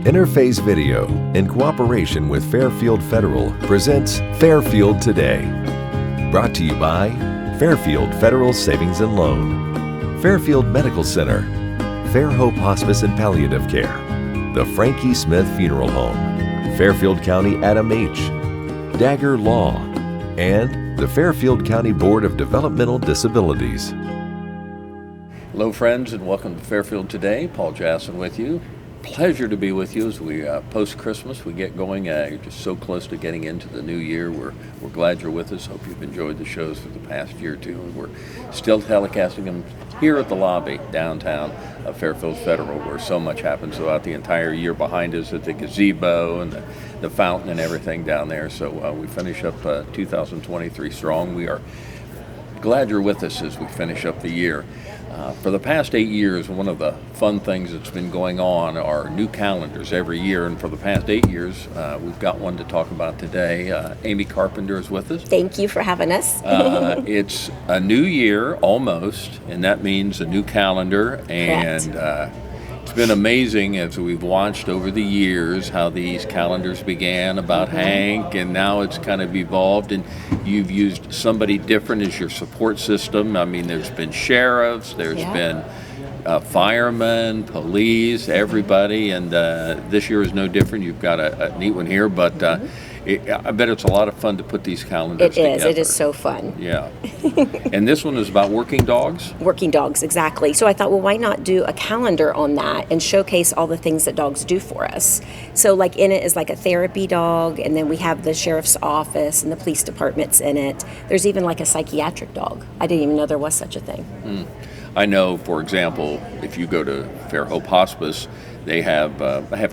Interface Video, in cooperation with Fairfield Federal, presents Fairfield Today. Brought to you by Fairfield Federal Savings and Loan, Fairfield Medical Center, Fair Hope Hospice and Palliative Care, the Frankie Smith Funeral Home, Fairfield County Adam H., Dagger Law, and the Fairfield County Board of Developmental Disabilities. Hello friends, and welcome to Fairfield Today. Paul Jasson with you. Pleasure to be with you as we post-Christmas we get going. You're just so close to getting into the new year. We're glad you're with us. Hope you've enjoyed the shows for the past year or two. And we're still telecasting them here at the lobby downtown of Fairfield Federal, where so much happens throughout the entire year behind us at the gazebo and the fountain and everything down there. So we finish up 2023 strong. We are glad you're with us as we finish up the year. For the past 8 years, one of the fun things that's been going on are new calendars every year. And for the past 8 years, we've got one to talk about today. Amy Carpenter is with us. Thank you for having us. It's a new year, almost, and that means a new calendar. And it's been amazing as we've watched over the years how these calendars began about Hank, and now it's kind of evolved, and you've used somebody different as your support system. I mean, there's been sheriffs, there's been firemen, police, everybody, and this year is no different. You've got a neat one here, but I bet it's a lot of fun to put these calendars together. It is so fun. Yeah. And this one is about working dogs? Working dogs, exactly. So I thought, well, why not do a calendar on that and showcase all the things that dogs do for us? So like in it is like a therapy dog, and then we have the sheriff's office and the police departments in it. There's even like a psychiatric dog. I didn't even know there was such a thing. I know, for example, if you go to Fair Hope Hospice, they have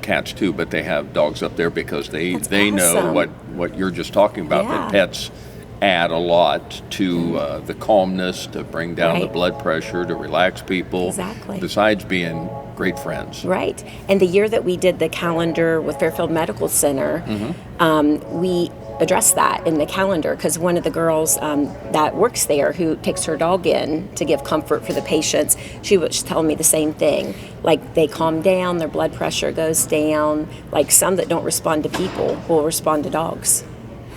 cats too, but they have dogs up there because they awesome. know what you're just talking about. Yeah. That pets add a lot to the calmness, to bring down the blood pressure, to relax people. Exactly. Besides being great friends. Right. And the year that we did the calendar with Fairfield Medical Center, we addressed that in the calendar because one of the girls that works there who takes her dog in to give comfort for the patients, she was telling me the same thing. Like they calm down, their blood pressure goes down. Like some that don't respond to people will respond to dogs.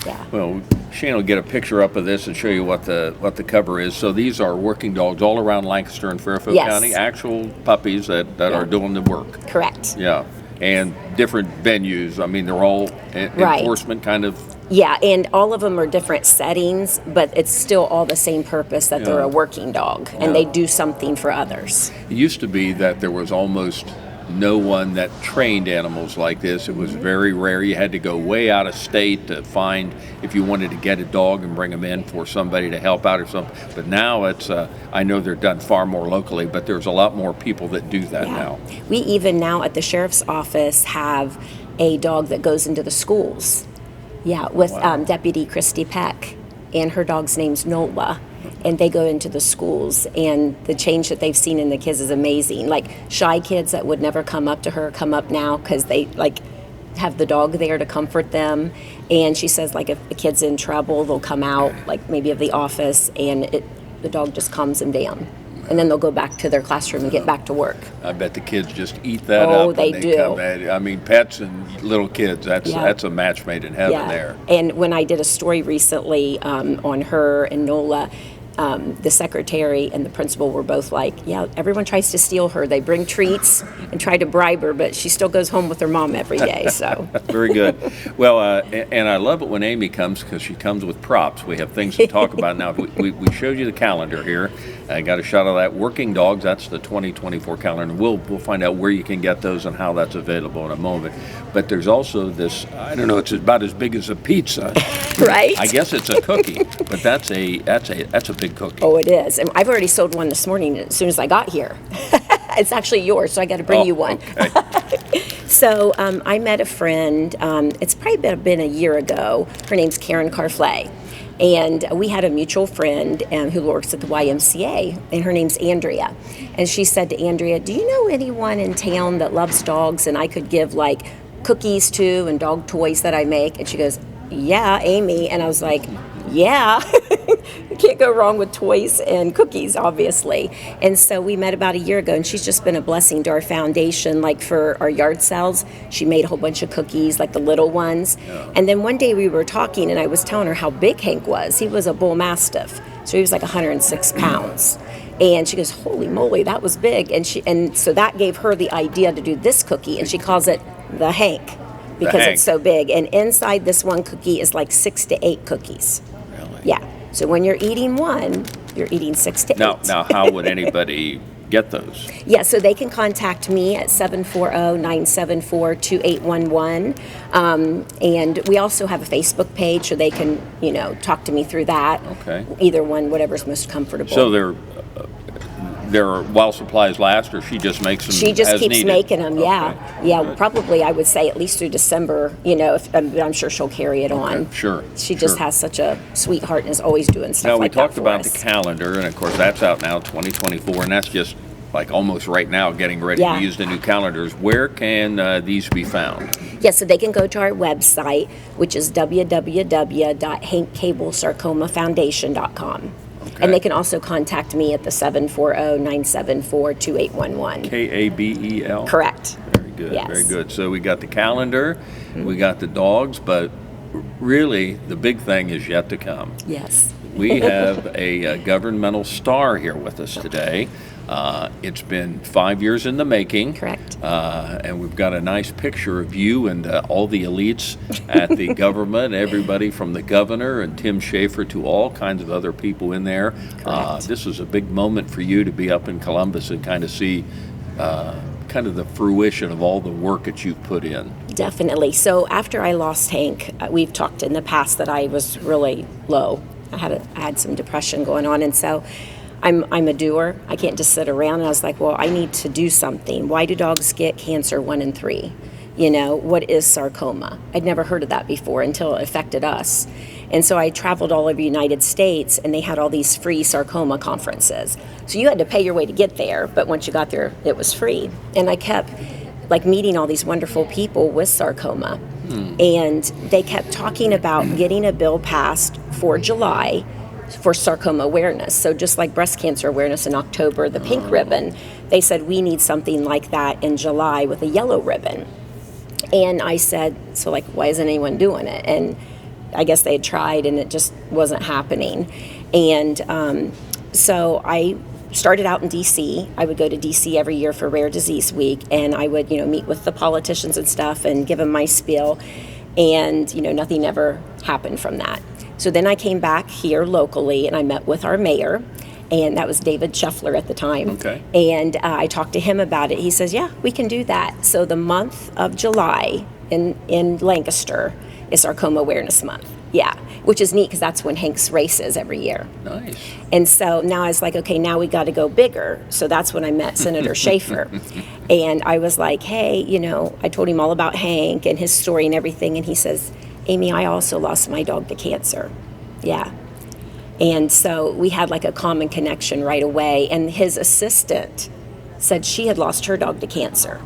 Yeah. Well, Shane will get a picture up of this and show you what the cover is. So these are working dogs all around Lancaster and Fairfield County, actual puppies that are doing the work. Correct. Yeah. And different venues. I mean, they're all enforcement kind of. Yeah, and all of them are different settings, but it's still all the same purpose that they're a working dog, and they do something for others. It used to be that there was almost no one that trained animals like this. It was very rare. You had to go way out of state to find if you wanted to get a dog and bring them in for somebody to help out or something. But now it's, I know they're done far more locally, but there's a lot more people that do that now. We even now at the sheriff's office have a dog that goes into the schools. Yeah, with Deputy Christy Peck, and her dog's name's Nola, and they go into the schools, and the change that they've seen in the kids is amazing. Like shy kids that would never come up to her come up now because they like have the dog there to comfort them. And she says like if a kid's in trouble, they'll come out like maybe of the office, and the dog just calms them down. And then they'll go back to their classroom and get back to work. I bet the kids just eat that up. Oh, they do. Come at, I mean, pets and little kids, that's a match made in heaven there. And when I did a story recently on her and Nola, the secretary and the principal were both like, everyone tries to steal her. They bring treats and try to bribe her, but she still goes home with her mom every day. So Very good. Well, and I love it when Amy comes because she comes with props. We have things to talk about now. We showed you the calendar here. I got a shot of that. Working Dogs, that's the 2024 calendar. We'll find out where you can get those and how that's available in a moment. But there's also this, I don't know, it's about as big as a pizza. Right? I guess it's a cookie, but that's a big cookie. Oh, it is. And I've already sold one this morning as soon as I got here. It's actually yours, so I got to bring you one. Okay. So I met a friend, it's probably been a year ago. Her name's Karen Carflay. And we had a mutual friend who works at the YMCA, and her name's Andrea. And she said to Andrea, do you know anyone in town that loves dogs and I could give like cookies to and dog toys that I make? And she goes, yeah, Amy. And I was like, yeah. You can't go wrong with toys and cookies, obviously. And so we met about a year ago, and she's just been a blessing to our foundation. Like for our yard sales, she made a whole bunch of cookies, like the little ones. Yeah. And then one day we were talking, and I was telling her how big Hank was. He was a bull mastiff, so he was like 106 pounds. And she goes, "Holy moly, that was big!" And so that gave her the idea to do this cookie, and she calls it the Hank because Hank. it's so big. And inside this one cookie is like 6 to 8 cookies. Really? Yeah. So when you're eating one, you're eating 6 to 8. Now, how would anybody get those? Yeah, so they can contact me at 740-974-2811. And we also have a Facebook page, so they can, talk to me through that. Okay. Either one, whatever's most comfortable. So they're while supplies last, or she just makes them She just as keeps needed? making them, yeah. Okay. Yeah, Good. probably I would say at least through December, I'm sure she'll carry it on. Okay, sure. She just has such a sweetheart and is always doing stuff Now, we like that talked for about us. the calendar, and of course, that's out now, 2024, and that's just like almost right now getting ready Yeah. to use the new calendars. Where can these be found? Yeah, so they can go to our website, which is www.hankcablesarcomafoundation.com. Okay. And they can also contact me at the 740-974-2811. Kabel? Correct. Very good, Yes. very good. So we got the calendar, we got the dogs, but really the big thing is yet to come. Yes. We have a governmental star here with us today. It's been 5 years in the making. Correct. And we've got a nice picture of you and all the elites at the government, everybody from the governor and Tim Schaefer to all kinds of other people in there. Correct. This was a big moment for you to be up in Columbus and kind of see kind of the fruition of all the work that you've put in. Definitely. So after I lost Hank, we've talked in the past that I was really low. I had some depression going on, and so I'm a doer. I can't just sit around. And I was like, well, I need to do something. Why do dogs get cancer 1 in 3? What is sarcoma? I'd never heard of that before until it affected us. And so I traveled all over the United States, and they had all these free sarcoma conferences. So you had to pay your way to get there, but once you got there, it was free. And I kept meeting all these wonderful people with sarcoma. And they kept talking about getting a bill passed for July for sarcoma awareness. So just like breast cancer awareness in October, the pink ribbon, they said we need something like that in July with a yellow ribbon. And I said, so why isn't anyone doing it? And I guess they had tried and it just wasn't happening. And so I started out in D.C. I would go to D.C. every year for Rare Disease Week, and I would, meet with the politicians and stuff and give them my spiel. And, nothing ever happened from that. So then I came back here locally, and I met with our mayor, and that was David Scheffler at the time. Okay. And I talked to him about it. He says, yeah, we can do that. So the month of July in Lancaster is Sarcoma Awareness Month. Yeah, which is neat because that's when Hank's races every year. Nice. And so now I was like, okay, now we got to go bigger. So that's when I met Senator Schaefer. And I was like, hey, I told him all about Hank and his story and everything. And he says, Amy, I also lost my dog to cancer. Yeah. And so we had a common connection right away. And his assistant said she had lost her dog to cancer.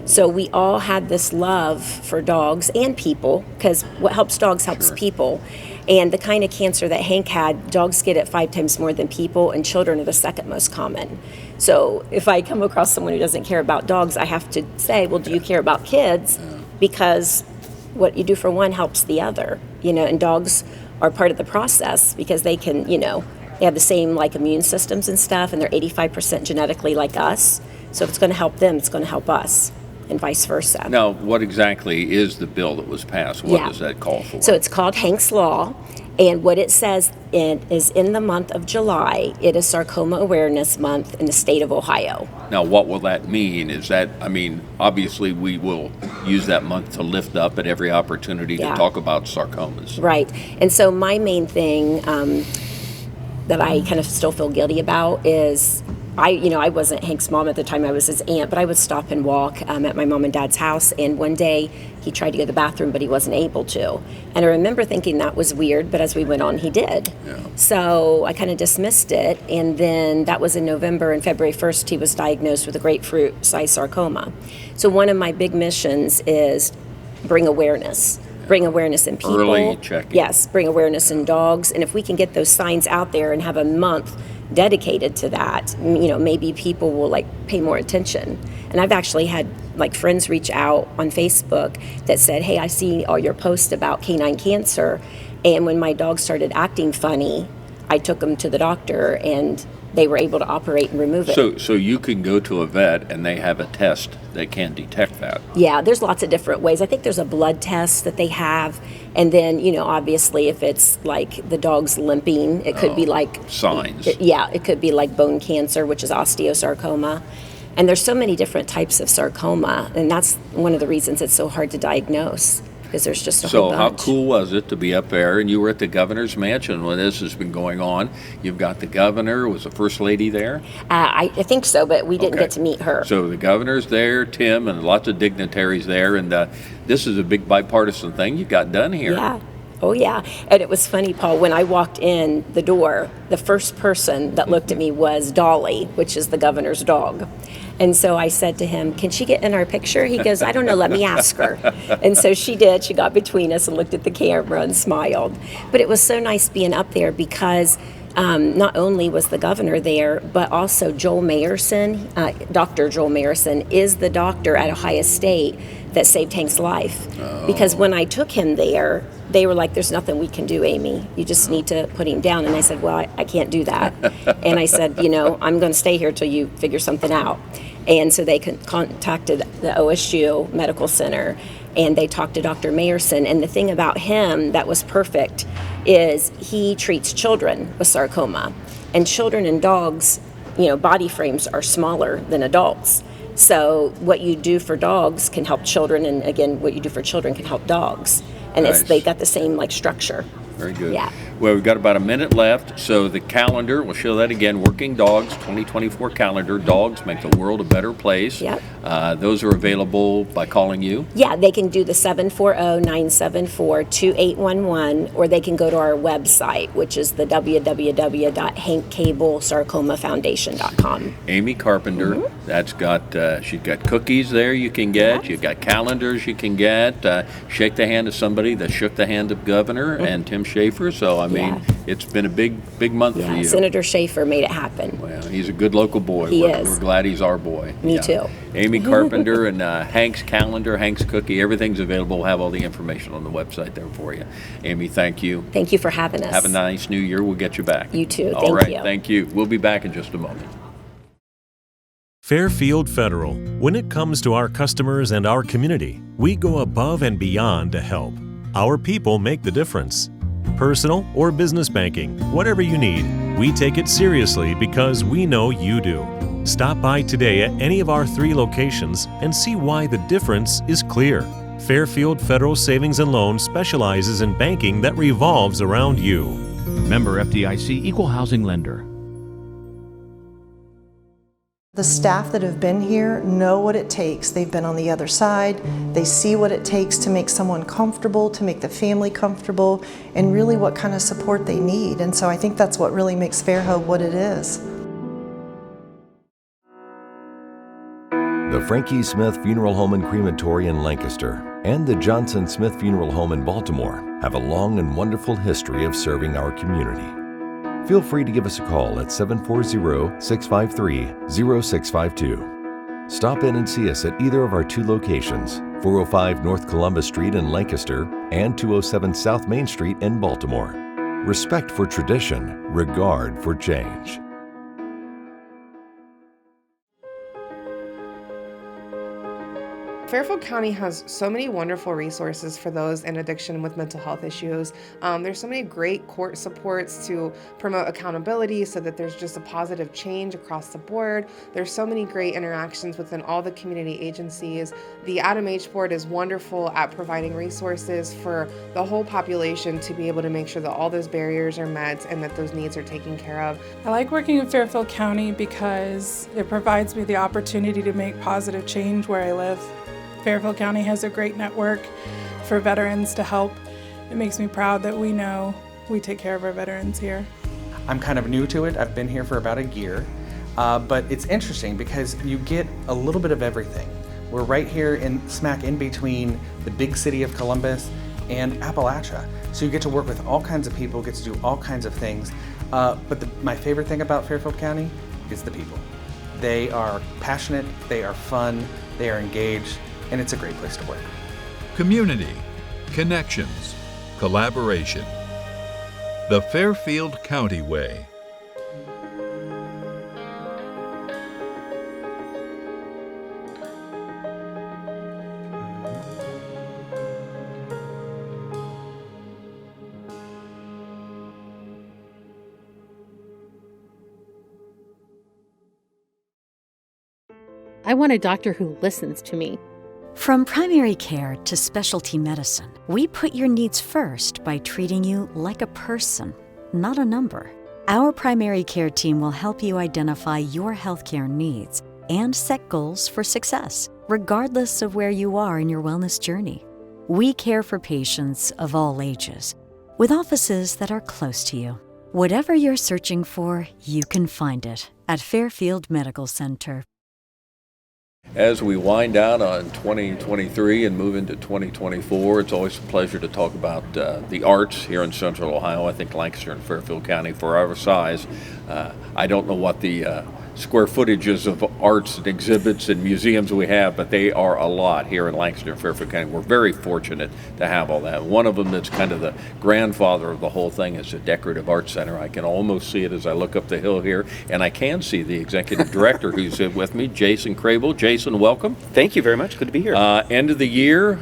So we all had this love for dogs and people, because what helps dogs helps people. And the kind of cancer that Hank had, dogs get it 5 times more than people, and children are the second most common. So if I come across someone who doesn't care about dogs, I have to say, well, do you care about kids? Because what you do for one helps the other, and dogs are part of the process because they can, they have the same immune systems and stuff, and they're 85% genetically like us. So if it's going to help them, it's going to help us, and vice versa. Now, what exactly is the bill that was passed? What does that call for? So it's called Hank's Law, and what it says is in the month of July, it is Sarcoma Awareness Month in the state of Ohio. Now, what will that mean? Is that, obviously we will use that month to lift up at every opportunity to talk about sarcomas. Right. And so my main thing that I kind of still feel guilty about is I wasn't Hank's mom at the time, I was his aunt, but I would stop and walk at my mom and dad's house, and one day he tried to go to the bathroom, but he wasn't able to. And I remember thinking that was weird, but as we went on, he did. Yeah. So I kind of dismissed it, and then that was in November, and February 1st, he was diagnosed with a grapefruit-sized sarcoma. So one of my big missions is bring awareness. bring awareness in people. Early checking. Yes, bring awareness in dogs. And if we can get those signs out there and have a month dedicated to that, maybe people will pay more attention. And I've actually had friends reach out on Facebook that said, hey, I see all your posts about canine cancer. And when my dog started acting funny, I took them to the doctor and they were able to operate and remove it. So you can go to a vet and they have a test that can detect that. Yeah, there's lots of different ways. I think there's a blood test that they have. And then, obviously if it's the dog's limping, it could be signs. It could be bone cancer, which is osteosarcoma. And there's so many different types of sarcoma. And that's one of the reasons it's so hard to diagnose. Because there's just a whole bunch. So how cool was it to be up there, and you were at the governor's mansion when this has been going on? You've got the governor. Was the first lady there? I think so, but we didn't get to meet her. So the governor's there, Tim, and lots of dignitaries there, and this is a big bipartisan thing you got done here. Yeah. Oh, yeah. And it was funny, Paul, when I walked in the door, the first person that looked at me was Dolly, which is the governor's dog. And so I said to him, can she get in our picture? He goes, I don't know, let me ask her. And so she did. She got between us and looked at the camera and smiled. But it was so nice being up there because not only was the governor there, but also Joel Mayerson, Dr. Joel Mayerson, is the doctor at Ohio State that saved Hank's life. Oh. Because when I took him there, they were like, there's nothing we can do, Amy. You just need to put him down. And I said, well, I can't do that. And I said, I'm going to stay here till you figure something out. And so they contacted the OSU Medical Center, and they talked to Dr. Mayerson. And the thing about him that was perfect is he treats children with sarcoma. And children and dogs, body frames are smaller than adults. So what you do for dogs can help children, and again, what you do for children can help dogs. And Nice. they got the same structure. Very good. Yeah. Well, we've got about a minute left, so the calendar, we'll show that again, Working Dogs 2024 calendar. Dogs make the world a better place. Yep. Those are available by calling you. Yeah, they can do the 740-974-2811, or they can go to our website, which is the www.hankcablesarcomafoundation.com. Amy Carpenter, that's got, she's got cookies there you can get. Yeah. You've got calendars you can get. Shake the hand of somebody that shook the hand of Governor and Tim Schaefer. So, I mean, it's been a big month for you. Senator Schaefer made it happen. Well, he's a good local boy. He is. We're glad he's our boy. Me too. Amy Carpenter and Hank's calendar, Hank's cookie, everything's available. We'll have all the information on the website there for you. Amy, thank you. Thank you for having us. Have a nice new year. We'll get you back. You too. All Thank right. you. Thank you. We'll be back in just a moment. Fairfield Federal. When it comes to our customers and our community, we go above and beyond to help. Our people make the difference. Personal or business banking, whatever you need, we take it seriously because we know you do. Stop by today at any of our 3 locations and see why the difference is clear. Fairfield Federal Savings and Loan specializes in banking that revolves around you. Member FDIC Equal Housing Lender. The staff that have been here know what it takes. They've been on the other side. They see what it takes to make someone comfortable, to make the family comfortable, and really what kind of support they need. And so I think that's what really makes Fairhope what it is. The Frankie Smith Funeral Home and Crematory in Lancaster and the Johnson Smith Funeral Home in Baltimore have a long and wonderful history of serving our community. Feel free to give us a call at 740-653-0652. Stop in and see us at either of our 2 locations, 405 North Columbus Street in Lancaster and 207 South Main Street in Baltimore. Respect for tradition, regard for change. Fairfield County has so many wonderful resources for those in addiction with mental health issues. There's so many great court supports to promote accountability so that there's just a positive change across the board. There's so many great interactions within all the community agencies. The Adam H. Board is wonderful at providing resources for the whole population to be able to make sure that all those barriers are met and that those needs are taken care of. I like working in Fairfield County because it provides me the opportunity to make positive change where I live. Fairfield County has a great network for veterans to help. It makes me proud that we know we take care of our veterans here. I'm kind of new to it. I've been here for about a year, but it's interesting because you get a little bit of everything. We're right here smack in between the big city of Columbus and Appalachia. So you get to work with all kinds of people, get to do all kinds of things. But my favorite thing about Fairfield County is the people. They are passionate, they are fun, they are engaged, and it's a great place to work. Community, connections, collaboration. The Fairfield County Way. I want a doctor who listens to me. From primary care to specialty medicine, we put your needs first by treating you like a person, not a number. Our primary care team will help you identify your healthcare needs and set goals for success, regardless of where you are in your wellness journey. We care for patients of all ages, with offices that are close to you. Whatever you're searching for, you can find it at Fairfield Medical Center. As we wind down on 2023 and move into 2024, it's always a pleasure to talk about the arts here in Central Ohio. I think Lancaster and Fairfield County, for our size, I don't know what the square footages of arts and exhibits and museums we have, but they are a lot here in Lancaster and Fairfield County. We're very fortunate to have all that. One of them that's kind of the grandfather of the whole thing is the Decorative Arts Center. I can almost see it as I look up the hill here, and I can see the executive director who's with me, Jason Crabill. Jason, welcome. Thank you very much. Good to be here. End of the year,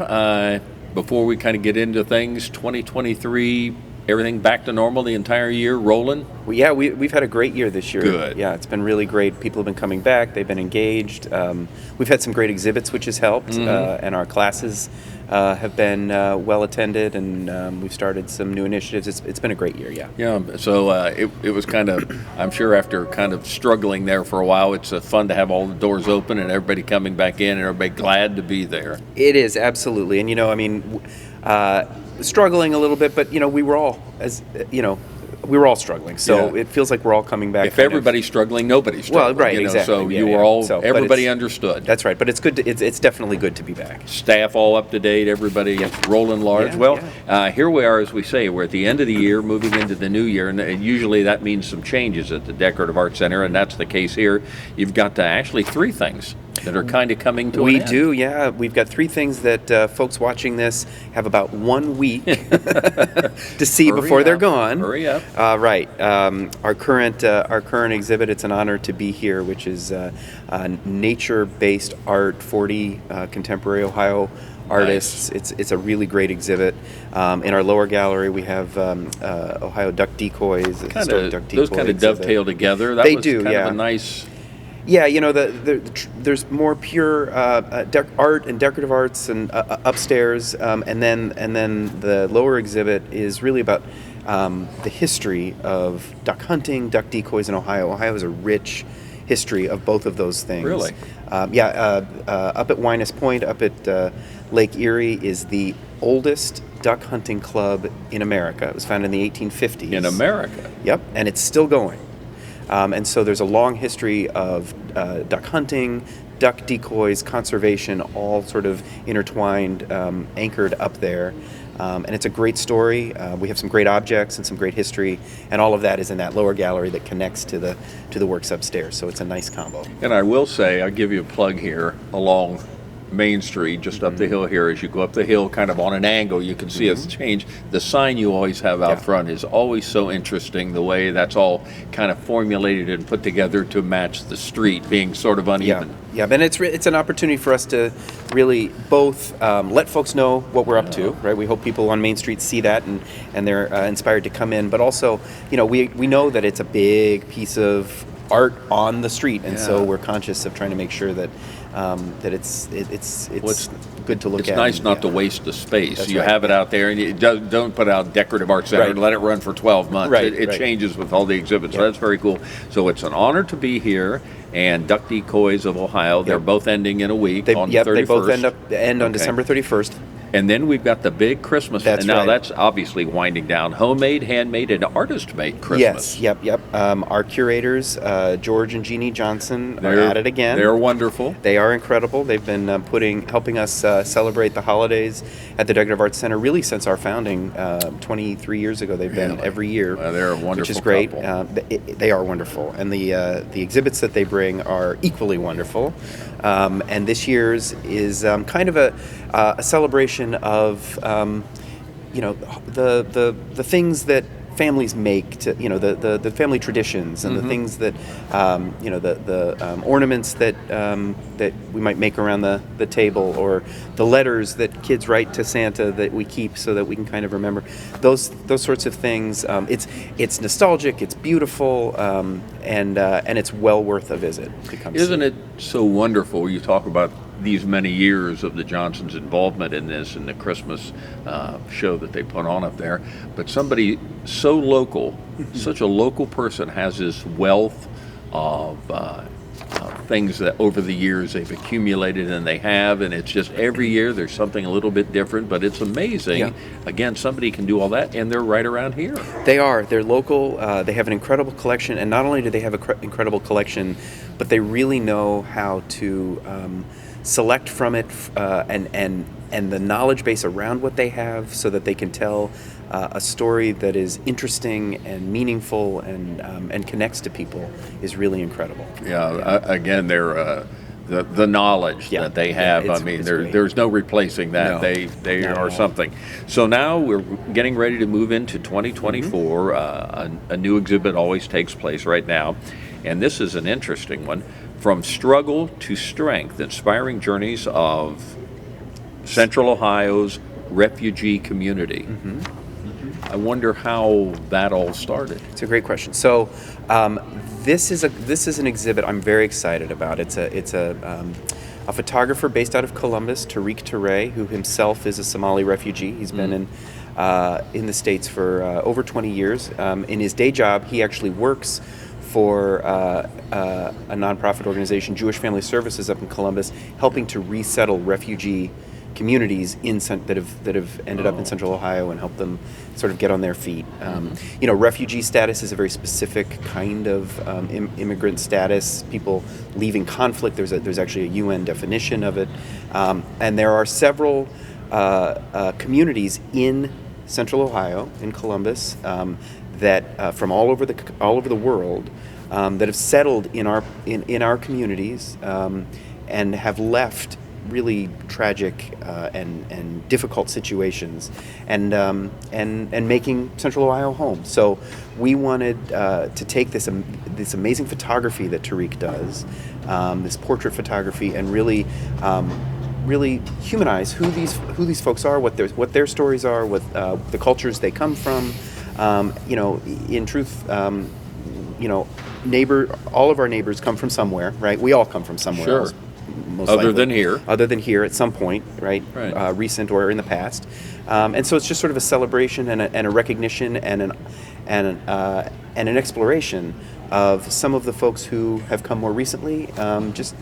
before we kind of get into things, 2023, everything back to normal, the entire year rolling? Well, yeah, we've had a great year this year. Good. Yeah, it's been really great. People have been coming back. They've been engaged. We've had some great exhibits, which has helped, and our classes have been well attended, and we've started some new initiatives. It's been a great year, yeah. Yeah, so it was kind of, I'm sure after kind of struggling there for a while, it's fun to have all the doors open and everybody coming back in and everybody glad to be there. It is, absolutely. And, struggling a little bit, but, we were all, we were all struggling. So it feels like we're all coming back. If everybody's struggling, nobody's struggling. Well, right, exactly. So you were all, everybody understood. That's right, but it's good. It's definitely good to be back. Staff all up to date, everybody rolling large. Here we are, as we say, we're at the end of the year, moving into the new year, and usually that means some changes at the Decorative Arts Center, and that's the case here. You've got actually three things that are kind of coming to an end. We do, yeah. We've got three things that folks watching this have about 1 week to see before they're gone. Hurry up. Right. Our current exhibit, it's an honor to be here, which is nature-based art, 40 contemporary Ohio artists. Nice. It's a really great exhibit. In our lower gallery, we have Ohio duck decoys, historic duck decoys. Those kind of dovetail together. They do, kind of a nice. Yeah, there's more pure art and decorative arts and upstairs, and then the lower exhibit is really about the history of duck hunting, duck decoys in Ohio. Ohio has a rich history of both of those things. Really? Up at Winus Point, up at Lake Erie, is the oldest duck hunting club in America. It was founded in the 1850s. In America? Yep, and it's still going. And so there's a long history of duck hunting, duck decoys, conservation, all sort of intertwined, anchored up there. And it's a great story. We have some great objects and some great history, and all of that is in that lower gallery that connects to the works upstairs. So it's a nice combo. And I will say, I'll give you a plug here along Main Street, just up the hill here. As you go up the hill, kind of on an angle, you can see us change. The sign you always have out front is always so interesting, the way that's all kind of formulated and put together to match the street being sort of uneven. Yeah, and it's an opportunity for us to really both let folks know what we're up to, right? We hope people on Main Street see that and they're inspired to come in, but also, we know that it's a big piece of art on the street, and so we're conscious of trying to make sure that it's good to look at. It's nice not to waste the space. That's you right. have it out there, and you don't put out Decorative Arts Center and let it run for 12 months. Right, It changes with all the exhibits, so that's very cool. So it's an honor to be here. And Duck Decoys of Ohio, they're both ending in a week on the 31st. They both end on December 31st. And then we've got the big Christmas. That's and now right. that's obviously winding down. Homemade, handmade, and artist-made Christmas. Yes, yep. Our curators, George and Jeannie Johnson, are at it again. They're wonderful. They are incredible. They've been helping us celebrate the holidays at the Decorative Arts Center really since our founding 23 years ago. They've been every year, they're a wonderful which is great. couple. They are wonderful, and the exhibits that they bring are equally wonderful. And this year's is kind of a celebration of the things that families make to the family traditions and the things that the ornaments that we might make around the table, or the letters that kids write to Santa that we keep so that we can kind of remember those sorts of things. It's nostalgic, it's beautiful, and it's well worth a visit to come. Isn't it so wonderful? You talk about these many years of the Johnsons' involvement in this and the Christmas show that they put on up there, but somebody so local, such a local person, has this wealth of things that over the years they've accumulated, and it's just every year there's something a little bit different, but it's amazing. Yeah. Again, somebody can do all that, and they're right around here. They're local. They have an incredible collection, and not only do they have an incredible collection, but they really know how to select from it and the knowledge base around what they have, so that they can tell a story that is interesting and meaningful and connects to people, is really incredible. Yeah, again, they're the knowledge that they have. Yeah, I mean, great. there's no replacing that. No. They are something. So now we're getting ready to move into 2024. A new exhibit always takes place right now, and this is an interesting one. From Struggle to Strength, Inspiring Journeys of Central Ohio's Refugee Community. I wonder how that all started. It's a great question. So this is an exhibit I'm very excited about. It's a photographer based out of Columbus, Tariq Touré, who himself is a Somali refugee. He's been in the States for over 20 years. In his day job, he actually works for a nonprofit organization, Jewish Family Services, up in Columbus, helping to resettle refugee communities that have ended up in Central Ohio and help them sort of get on their feet. Refugee status is a very specific kind of immigrant status. People leaving conflict. There's actually a UN definition of it, and there are several communities in Central Ohio, in Columbus, that from all over the world that have settled in our communities and have left really tragic and difficult situations and making Central Ohio home. So we wanted to take this amazing photography that Tariq does, this portrait photography, and really humanize who these folks are, what their stories are, what the cultures they come from. In truth, all of our neighbors come from somewhere, right? We all come from somewhere Sure. else, most Other likely. than here. At some point, right? Right. Recent or in the past. And so it's just sort of a celebration and a recognition and an exploration of some of the folks who have come more recently, just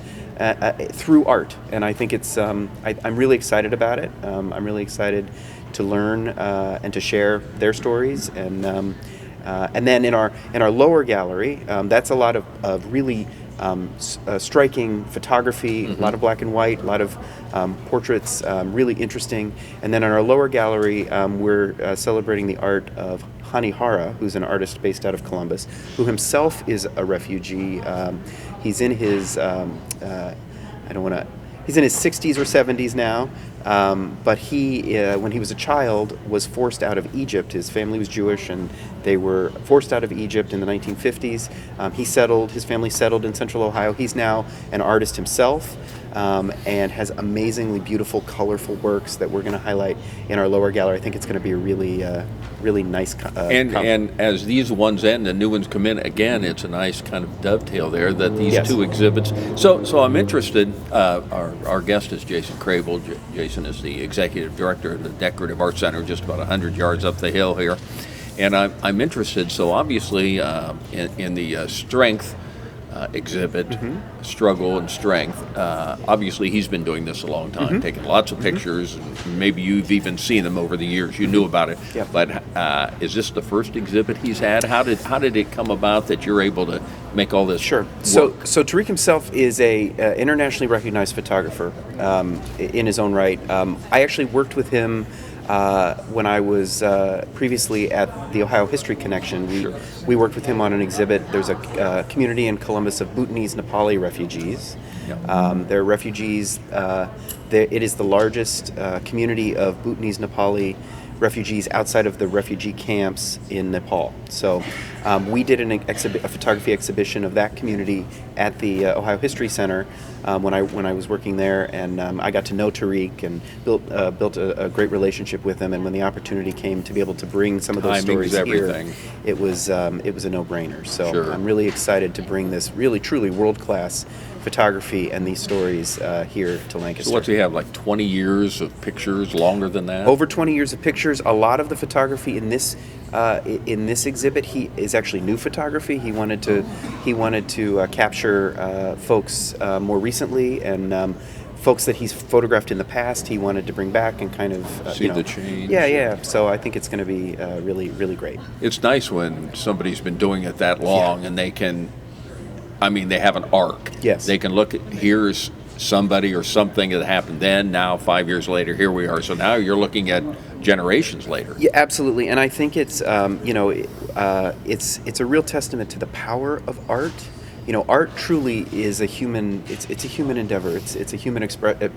through art. And I think it's I'm really excited about it. I'm really excited to learn and to share their stories, and then in our lower gallery, that's a lot of really striking photography, a lot of black and white, a lot of portraits, really interesting. And then in our lower gallery, we're celebrating the art of Hani Hara, who's an artist based out of Columbus, who himself is a refugee. He's in his he's in his 60s or 70s now, but he, when he was a child, was forced out of Egypt. His family was Jewish, and they were forced out of Egypt in the 1950s. His family settled in Central Ohio. He's now an artist himself, and has amazingly beautiful, colorful works that we're going to highlight in our lower gallery. I think it's going to be a really nice. And as these ones end and new ones come in, again, it's a nice kind of dovetail there that these two exhibits. So I'm interested. Our guest is Jason Crabill. Jason is the Executive Director of the Decorative Arts Center, just about 100 yards up the hill here. And I'm interested, so obviously in the strength exhibit, Struggle and Strength. Obviously, he's been doing this a long time, taking lots of pictures, and maybe you've even seen them over the years. You knew about it. Yep. But is this the first exhibit he's had? How did it come about that you're able to make all this Sure. work? So Tariq himself is a internationally recognized photographer in his own right. I actually worked with him when I was previously at the Ohio History Connection. We worked with him on an exhibit. There's a community in Columbus of Bhutanese Nepali refugees. They're refugees. It is the largest community of Bhutanese Nepali refugees outside of the refugee camps in Nepal. So we did a photography exhibition of that community at the Ohio History Center when I was working there, and I got to know Tariq and built a great relationship with him. And when the opportunity came to be able to bring some of those stories here, it was a no-brainer. So I'm really excited to bring this really truly world-class photography and these stories here to Lancaster. So what's he have, like 20 years of pictures, longer than that? Over 20 years of pictures. A lot of the photography in this exhibit is actually new photography. He wanted to capture folks more recently, and folks that he's photographed in the past. He wanted to bring back and kind of see the change. Yeah. So I think it's going to be really, really great. It's nice when somebody's been doing it that long and they can. I mean, they have an arc. Yes. They can look at, here's somebody or something that happened then, now 5 years later, here we are. So now you're looking at generations later. Yeah, absolutely. And I think it's, it's a real testament to the power of art. Art truly is a human, it's a human endeavor. It's a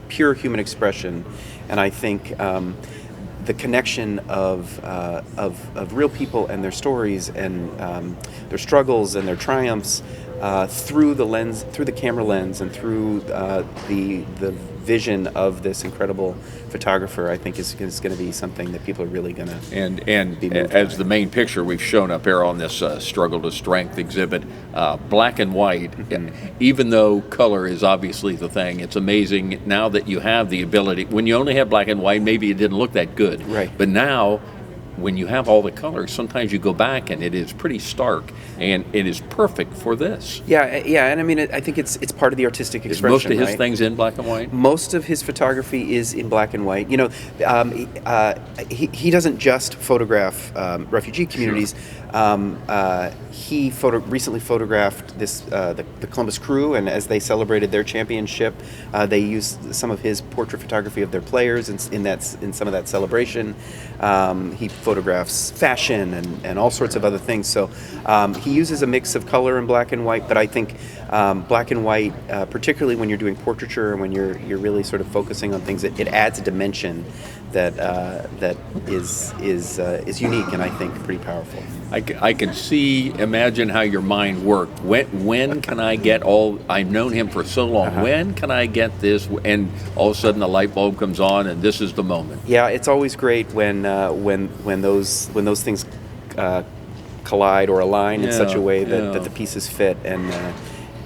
pure human expression. And I think the connection of real people and their stories and their struggles and their triumphs through the camera lens and through the vision of this incredible photographer, I think is going to be something that people are really going to and be moved as by. the main picture we've shown up here on this Struggle to Strength exhibit, black and white. Even though color is obviously the thing, it's amazing now that you have the ability. When you only have black and white, maybe it didn't look that good. Right. But now, when you have all the colors, sometimes you go back and it is pretty stark, and it is perfect for this. Yeah, and I mean, I think it's part of the artistic expression. Is most of his right? things in black and white? Most of his photography is in black and white. He doesn't just photograph refugee communities. He recently photographed the Columbus Crew, and as they celebrated their championship, they used some of his portrait photography of their players in some of that celebration. He photographs fashion and all sorts of other things. So he uses a mix of color and black and white, but I think black and white, particularly when you're doing portraiture and when you're really sort of focusing on things, it adds a dimension that is unique and I think pretty powerful. I can imagine how your mind worked. When can I get all? I've known him for so long. When can I get this? And all of a sudden, the light bulb comes on, and this is the moment. Yeah, it's always great when those things collide or align in such a way that the pieces fit. And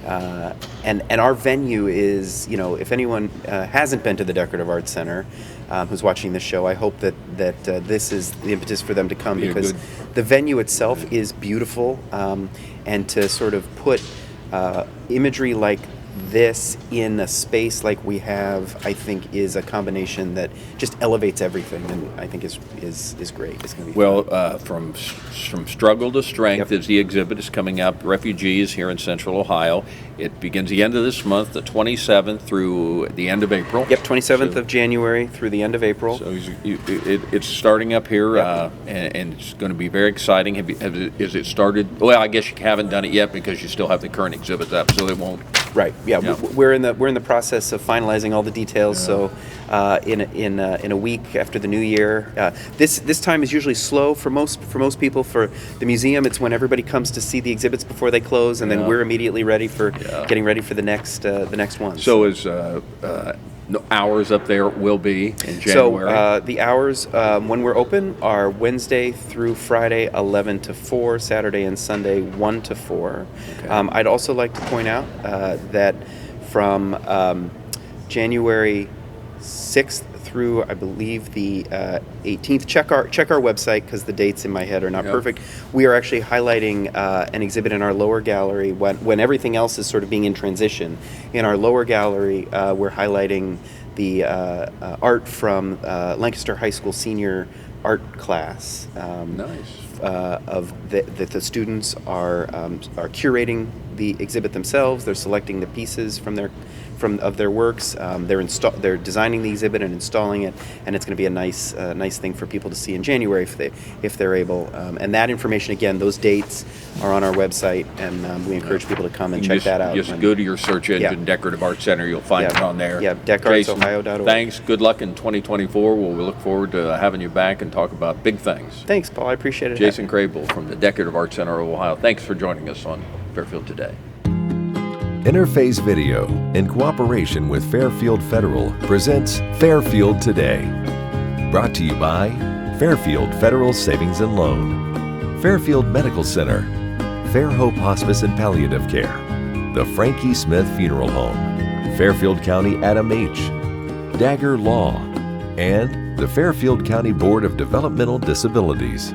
our venue is, if anyone hasn't been to the Decorative Arts Center, who's watching this show, I hope that this is the impetus for them to come, because the venue itself is beautiful, and to sort of put imagery like this in a space like we have, I think, is a combination that just elevates everything, and I think is great. It's going to be fun. From Struggle to Strength is the exhibit is coming up. Refugees here in Central Ohio. It begins the end of this month, the 27th through the end of April. Yep, 27th of January through the end of April. So it's starting up here, and it's going to be very exciting. Is it started? Well, I guess you haven't done it yet because you still have the current exhibits up, so it won't. Right. Yeah. We're in the process of finalizing all the details. So in a week after the new year, this time is usually slow for most people. For the museum, it's when everybody comes to see the exhibits before they close, and then we're immediately ready for getting ready for the next one. So is hours up there will be in January? So the hours when we're open are Wednesday through Friday 11 to 4, Saturday and Sunday 1 to 4. Okay. I'd also like to point out that from January 6th through, I believe, the 18th. Check our website because the dates in my head are not perfect. We are actually highlighting an exhibit in our lower gallery when everything else is sort of being in transition. In our lower gallery, we're highlighting the art from Lancaster High School senior art class. The students are curating the exhibit themselves. They're selecting the pieces from their works. They're designing the exhibit and installing it, and it's going to be a nice thing for people to see in January if they're able. And that information, again, those dates are on our website, and we encourage people to come and check that out. Just go to your search engine, Decorative Arts Center. You'll find it on there. Yeah, decartsohio.org. Thanks. Good luck in 2024. We look forward to having you back and talk about big things. Thanks, Paul. I appreciate it. Jason Crabill from the Decorative Arts Center of Ohio. Thanks for joining us on Fairfield Today. Interface Video, in cooperation with Fairfield Federal, presents Fairfield Today. Brought to you by Fairfield Federal Savings and Loan, Fairfield Medical Center, Fair Hope Hospice and Palliative Care, the Frankie Smith Funeral Home, Fairfield County Adam H., Dagger Law, and the Fairfield County Board of Developmental Disabilities.